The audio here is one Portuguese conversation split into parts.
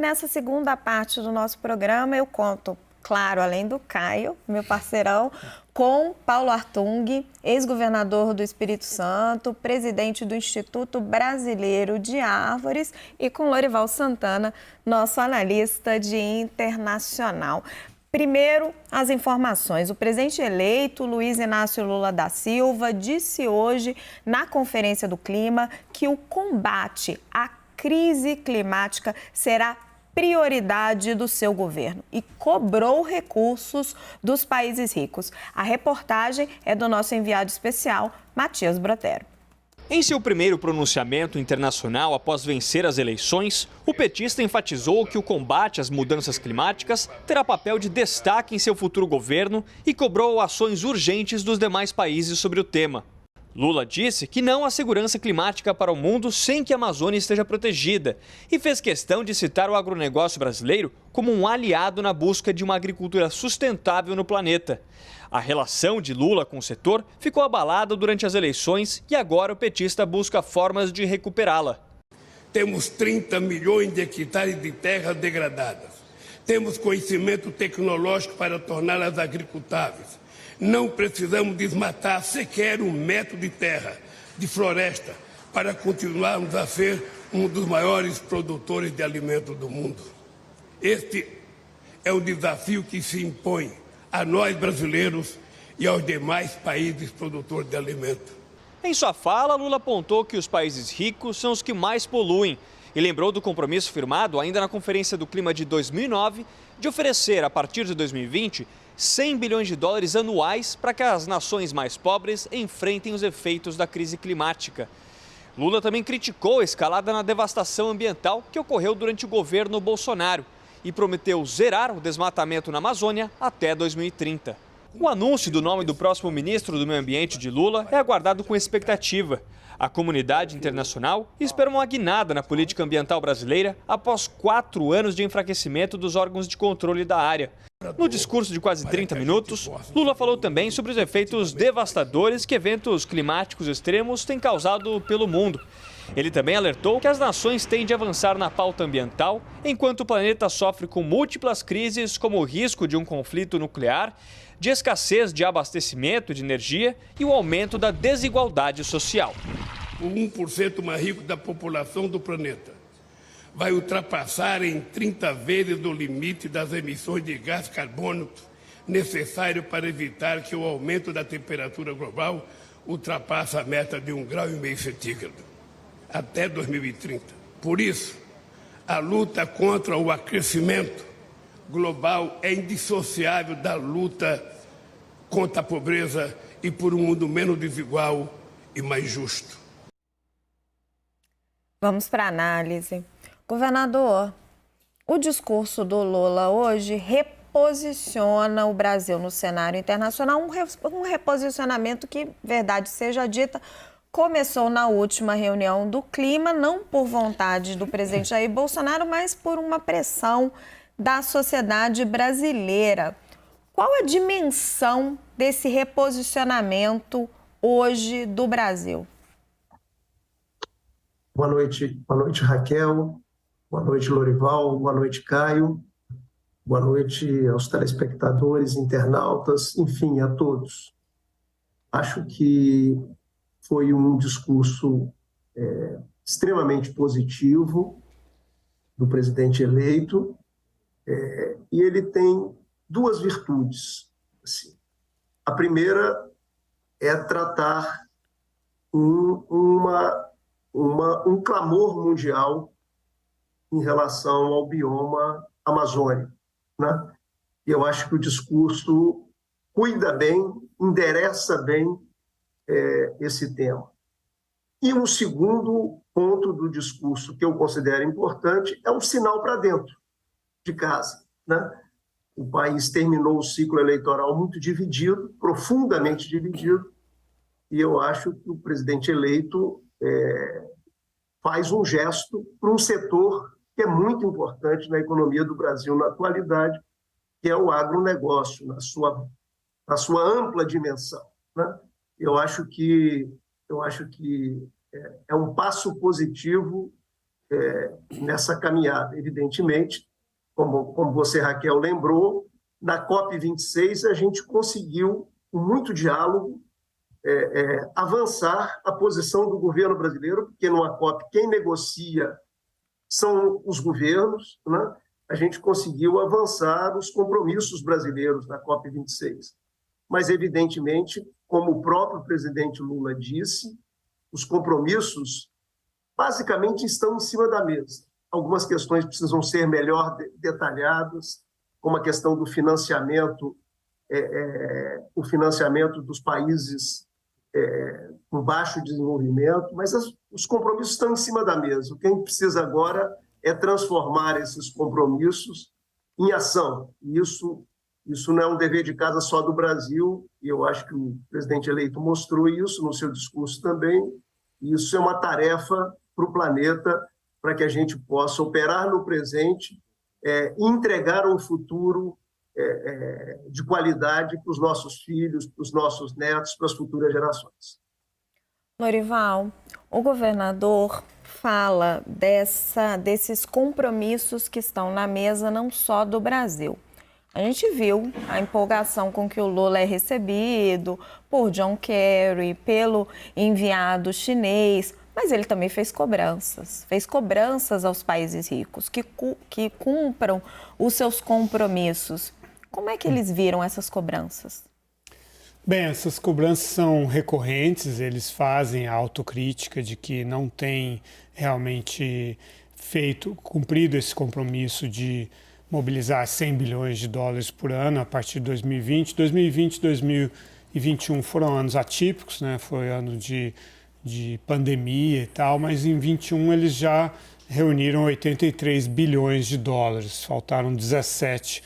Nessa segunda parte do nosso programa, eu conto, claro, além do Caio, meu parceirão, com Paulo Artung, ex-governador do Espírito Santo, presidente do Instituto Brasileiro de Árvores, e com Lorival Santana, nosso analista de internacional. Primeiro, as informações. O presidente eleito, Luiz Inácio Lula da Silva, disse hoje, na Conferência do Clima, que o combate à crise climática será prioridade do seu governo e cobrou recursos dos países ricos. A reportagem é do nosso enviado especial, Matias Brotero. Em seu primeiro pronunciamento internacional após vencer as eleições, o petista enfatizou que o combate às mudanças climáticas terá papel de destaque em seu futuro governo e cobrou ações urgentes dos demais países sobre o tema. Lula disse que não há segurança climática para o mundo sem que a Amazônia esteja protegida e fez questão de citar o agronegócio brasileiro como um aliado na busca de uma agricultura sustentável no planeta. A relação de Lula com o setor ficou abalada durante as eleições e agora o petista busca formas de recuperá-la. Temos 30 milhões de hectares de terras degradadas. Temos conhecimento tecnológico para torná-las agricultáveis. Não precisamos desmatar sequer 1 metro de terra, de floresta, para continuarmos a ser um dos maiores produtores de alimentos do mundo. Este é um desafio que se impõe a nós brasileiros e aos demais países produtores de alimentos. Em sua fala, Lula apontou que os países ricos são os que mais poluem e lembrou do compromisso firmado ainda na Conferência do Clima de 2009 de oferecer, a partir de 2020, 100 bilhões de dólares anuais para que as nações mais pobres enfrentem os efeitos da crise climática. Lula também criticou a escalada na devastação ambiental que ocorreu durante o governo Bolsonaro e prometeu zerar o desmatamento na Amazônia até 2030. O anúncio do nome do próximo ministro do Meio Ambiente de Lula é aguardado com expectativa. A comunidade internacional espera uma guinada na política ambiental brasileira após 4 anos de enfraquecimento dos órgãos de controle da área. No discurso de quase 30 minutos, Lula falou também sobre os efeitos devastadores que eventos climáticos extremos têm causado pelo mundo. Ele também alertou que as nações têm de avançar na pauta ambiental, enquanto o planeta sofre com múltiplas crises, como o risco de um conflito nuclear, de escassez de abastecimento de energia e o aumento da desigualdade social. O 1% mais rico da população do planeta vai ultrapassar em 30 vezes o limite das emissões de gás carbônico necessário para evitar que o aumento da temperatura global ultrapasse a meta de 1,5 graus centígrado até 2030. Por isso, a luta contra o aquecimento global é indissociável da luta contra a pobreza e por um mundo menos desigual e mais justo. Vamos para a análise. Governador, o discurso do Lula hoje reposiciona o Brasil no cenário internacional, um reposicionamento que, verdade seja dita, começou na última reunião do clima, não por vontade do presidente Jair Bolsonaro, mas por uma pressão da sociedade brasileira. Qual a dimensão desse reposicionamento hoje do Brasil? Boa noite Raquel, boa noite Lorival, boa noite Caio, boa noite aos telespectadores, internautas, enfim, a todos. Acho que foi um discurso extremamente positivo do presidente eleito, e ele tem 2 virtudes. Assim. A primeira é tratar um clamor mundial em relação ao bioma amazônico, né? E eu acho que o discurso cuida bem, endereça bem esse tema. E um segundo ponto do discurso que eu considero importante é um sinal para dentro de casa, né? O país terminou o ciclo eleitoral muito dividido, profundamente dividido, e eu acho que o presidente eleito faz um gesto para um setor que é muito importante na economia do Brasil na atualidade, que é o agronegócio, na sua ampla dimensão, né? Eu acho que é um passo positivo nessa caminhada. Evidentemente, como você, Raquel, lembrou, na COP26 a gente conseguiu, com muito diálogo, avançar a posição do governo brasileiro, porque numa COP quem negocia são os governos, né? A gente conseguiu avançar os compromissos brasileiros na COP26. Mas, evidentemente, como o próprio presidente Lula disse, os compromissos basicamente estão em cima da mesa. Algumas questões precisam ser melhor detalhadas, como a questão do financiamento, o financiamento dos países com baixo desenvolvimento, mas os compromissos estão em cima da mesa. O que a gente precisa agora é transformar esses compromissos em ação. E isso não é um dever de casa só do Brasil, e eu acho que o presidente eleito mostrou isso no seu discurso também. E isso é uma tarefa para o planeta, para que a gente possa operar no presente e entregar um futuro de qualidade para os nossos filhos, para os nossos netos, para as futuras gerações. Norival, o governador fala desses compromissos que estão na mesa não só do Brasil. A gente viu a empolgação com que o Lula é recebido por John Kerry, pelo enviado chinês, mas ele também fez cobranças aos países ricos que cumpram os seus compromissos. Como é que eles viram essas cobranças? Bem, essas cobranças são recorrentes, eles fazem a autocrítica de que não tem realmente cumprido esse compromisso de mobilizar 100 bilhões de dólares por ano a partir de 2020. 2020 e 2021 foram anos atípicos, né? Foi ano de pandemia e tal, mas em 21 eles já reuniram 83 bilhões de dólares, faltaram 17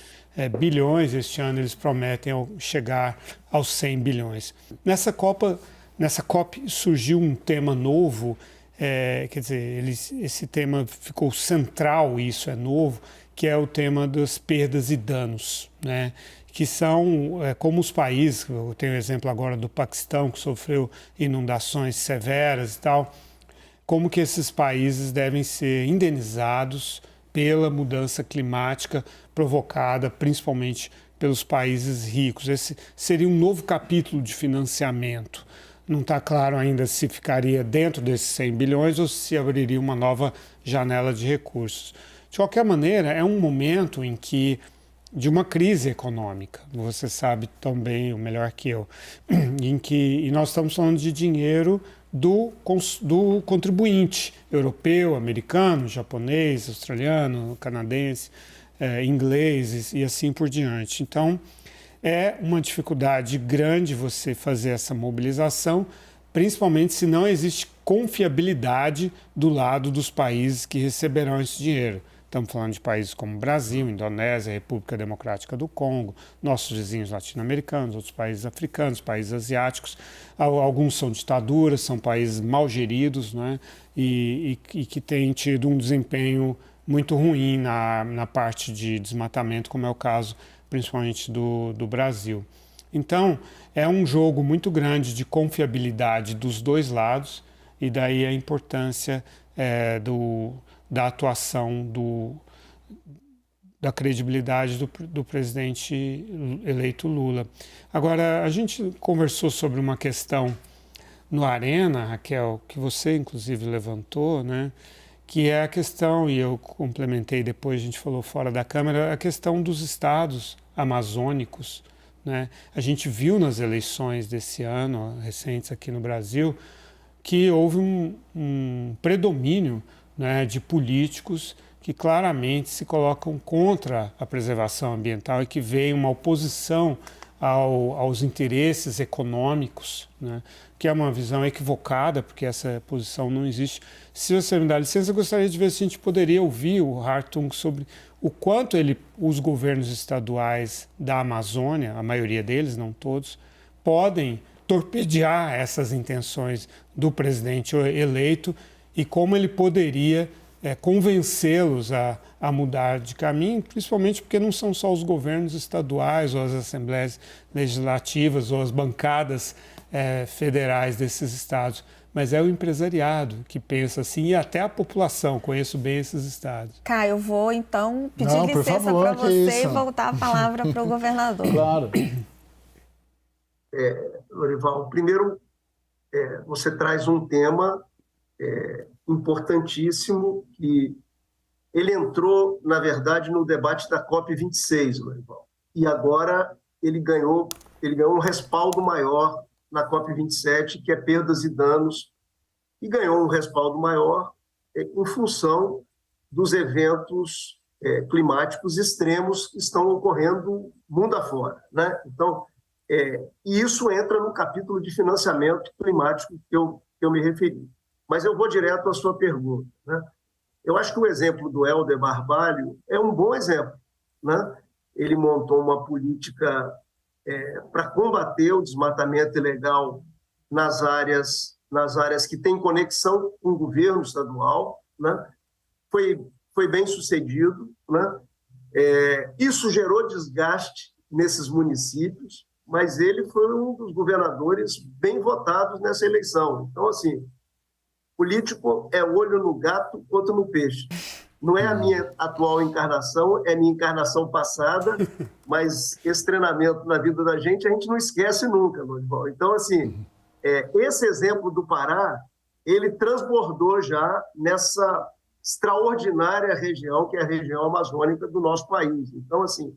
bilhões, este ano eles prometem chegar aos 100 bilhões. Nessa COP surgiu um tema novo, quer dizer, esse tema ficou central, isso é novo, que é o tema das perdas e danos, né? Que são como os países, eu tenho o exemplo agora do Paquistão, que sofreu inundações severas e tal, como que esses países devem ser indenizados pela mudança climática provocada principalmente pelos países ricos. Esse seria um novo capítulo de financiamento. Não está claro ainda se ficaria dentro desses 100 bilhões ou se abriria uma nova janela de recursos. De qualquer maneira, é um momento em que de uma crise econômica, você sabe tão bem, ou melhor que eu, e nós estamos falando de dinheiro do contribuinte europeu, americano, japonês, australiano, canadense, inglês e assim por diante. Então, é uma dificuldade grande você fazer essa mobilização, principalmente se não existe confiabilidade do lado dos países que receberão esse dinheiro. Estamos falando de países como Brasil, Indonésia, República Democrática do Congo, nossos vizinhos latino-americanos, outros países africanos, países asiáticos. Alguns são ditaduras, são países mal geridos, né? e que têm tido um desempenho muito ruim na parte de desmatamento, como é o caso principalmente do Brasil. Então, é um jogo muito grande de confiabilidade dos dois lados, e daí a importância da atuação, da credibilidade do presidente eleito Lula. Agora, a gente conversou sobre uma questão no Arena, Raquel, que você inclusive levantou, né? Que é a questão, e eu complementei depois, a gente falou fora da Câmara, a questão dos estados amazônicos, né? A gente viu nas eleições desse ano, recentes aqui no Brasil, que houve um predomínio, né, de políticos que claramente se colocam contra a preservação ambiental e que veem uma oposição aos interesses econômicos, né, que é uma visão equivocada, porque essa posição não existe. Se você me dá licença, eu gostaria de ver se a gente poderia ouvir o Hartung sobre o quanto os governos estaduais da Amazônia, a maioria deles, não todos, podem torpedear essas intenções do presidente eleito e como ele poderia convencê-los a mudar de caminho, principalmente porque não são só os governos estaduais ou as assembleias legislativas ou as bancadas federais desses estados, mas é o empresariado que pensa assim e até a população. Conheço bem esses estados. Caio, eu vou então pedir Não, por licença favor, para que você isso. e voltar a palavra para o governador. Claro. Lorival, primeiro, você traz um tema importantíssimo que ele entrou, na verdade, no debate da COP26, Lorival, e agora ele ganhou um respaldo maior na COP27, que é perdas e danos, e ganhou um respaldo maior em função dos eventos climáticos extremos que estão ocorrendo mundo afora, né? Então, e isso entra no capítulo de financiamento climático que eu me referi. Mas eu vou direto à sua pergunta, né? Eu acho que o exemplo do Helder Barbalho é um bom exemplo, né? Ele montou uma política para combater o desmatamento ilegal nas áreas que têm conexão com o governo estadual, né? Foi bem sucedido, né? Isso gerou desgaste nesses municípios, mas ele foi um dos governadores bem votados nessa eleição. Então, assim, político é olho no gato, outro no peixe. Não é a minha atual encarnação, é a minha encarnação passada, mas esse treinamento na vida da gente a gente não esquece nunca, Lorival. Então, assim, esse exemplo do Pará, ele transbordou já nessa extraordinária região, que é a região amazônica do nosso país. Então, assim,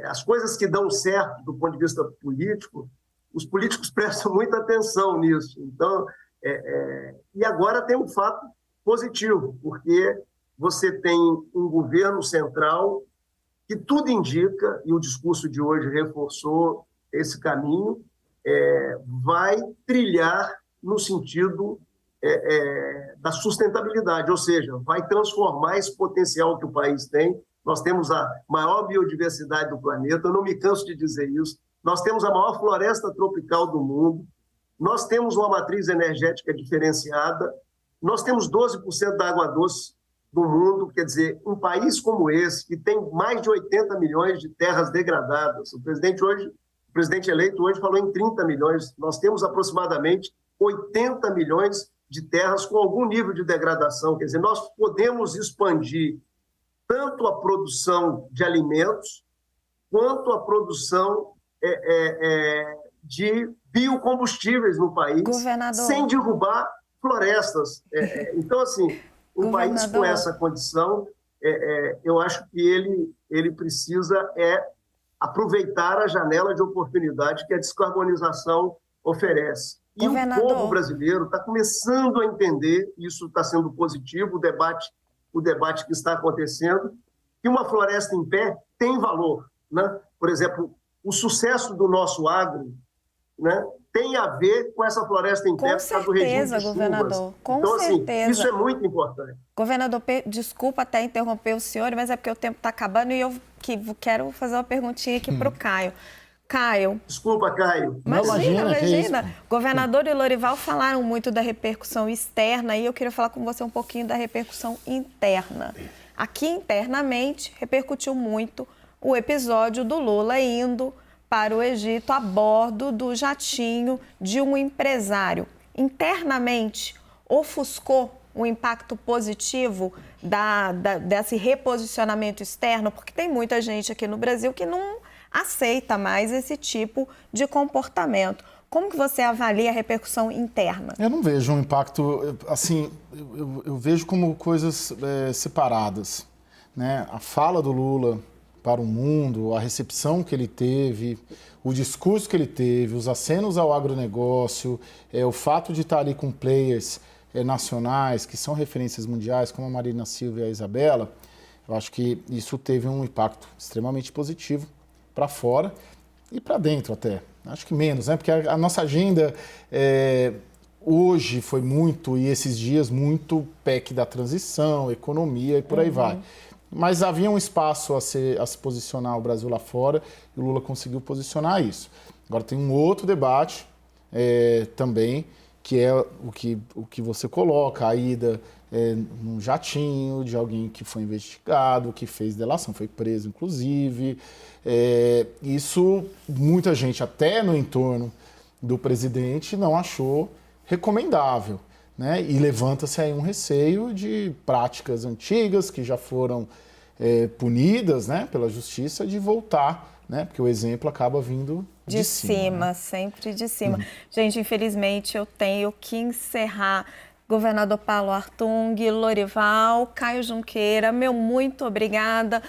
as coisas que dão certo do ponto de vista político, os políticos prestam muita atenção nisso. Então, e agora tem um fato positivo, porque você tem um governo central que tudo indica, e o discurso de hoje reforçou esse caminho, vai trilhar no sentido da sustentabilidade, ou seja, vai transformar esse potencial que o país tem. Nós temos a maior biodiversidade do planeta, eu não me canso de dizer isso, nós temos a maior floresta tropical do mundo, nós temos uma matriz energética diferenciada, nós temos 12% da água doce do mundo, quer dizer, um país como esse, que tem mais de 80 milhões de terras degradadas, o presidente eleito hoje falou em 30 milhões, nós temos aproximadamente 80 milhões de terras com algum nível de degradação, quer dizer, nós podemos expandir tanto a produção de alimentos, quanto a produção de biocombustíveis no país, Governador, sem derrubar florestas. Então, assim, um país com essa condição, eu acho que ele precisa aproveitar a janela de oportunidade que a descarbonização oferece. E o povo brasileiro está começando a entender, isso está sendo positivo, o debate que está acontecendo, que uma floresta em pé tem valor, né? Por exemplo, o sucesso do nosso agro, né, tem a ver com essa floresta em pé, por causa do regime de governador, com então, certeza. Assim, isso é muito importante. Governador, desculpa até interromper o senhor, mas é porque o tempo está acabando e eu quero fazer uma perguntinha aqui para o Caio. Caio. Desculpa, Caio. Imagina. Governador e Lorival falaram muito da repercussão externa e eu queria falar com você um pouquinho da repercussão interna. Aqui, internamente, repercutiu muito o episódio do Lula indo para o Egito a bordo do jatinho de um empresário. Internamente, ofuscou o impacto positivo desse reposicionamento externo, porque tem muita gente aqui no Brasil que não aceita mais esse tipo de comportamento. Como que você avalia a repercussão interna? Eu não vejo um impacto, assim, eu vejo como coisas separadas, né? A fala do Lula para o mundo, a recepção que ele teve, o discurso que ele teve, os acenos ao agronegócio, o fato de estar ali com players nacionais, que são referências mundiais, como a Marina Silva e a Isabela, eu acho que isso teve um impacto extremamente positivo para fora e para dentro até. Acho que menos, né? Porque a nossa agenda hoje foi muito, e esses dias, muito PEC da transição, economia e por aí vai. Mas havia um espaço a se posicionar o Brasil lá fora e o Lula conseguiu posicionar isso. Agora tem um outro debate também, que é o que você coloca, a ida num jatinho de alguém que foi investigado, que fez delação, foi preso inclusive. Isso, muita gente, até no entorno do presidente, não achou recomendável, né? E levanta-se aí um receio de práticas antigas que já foram punidas, né, pela justiça, de voltar, né? Porque o exemplo acaba vindo de cima, né? Sempre de cima. Gente, infelizmente eu tenho que encerrar. Governador Paulo Artung, Lorival, Caio Junqueira, meu muito obrigada.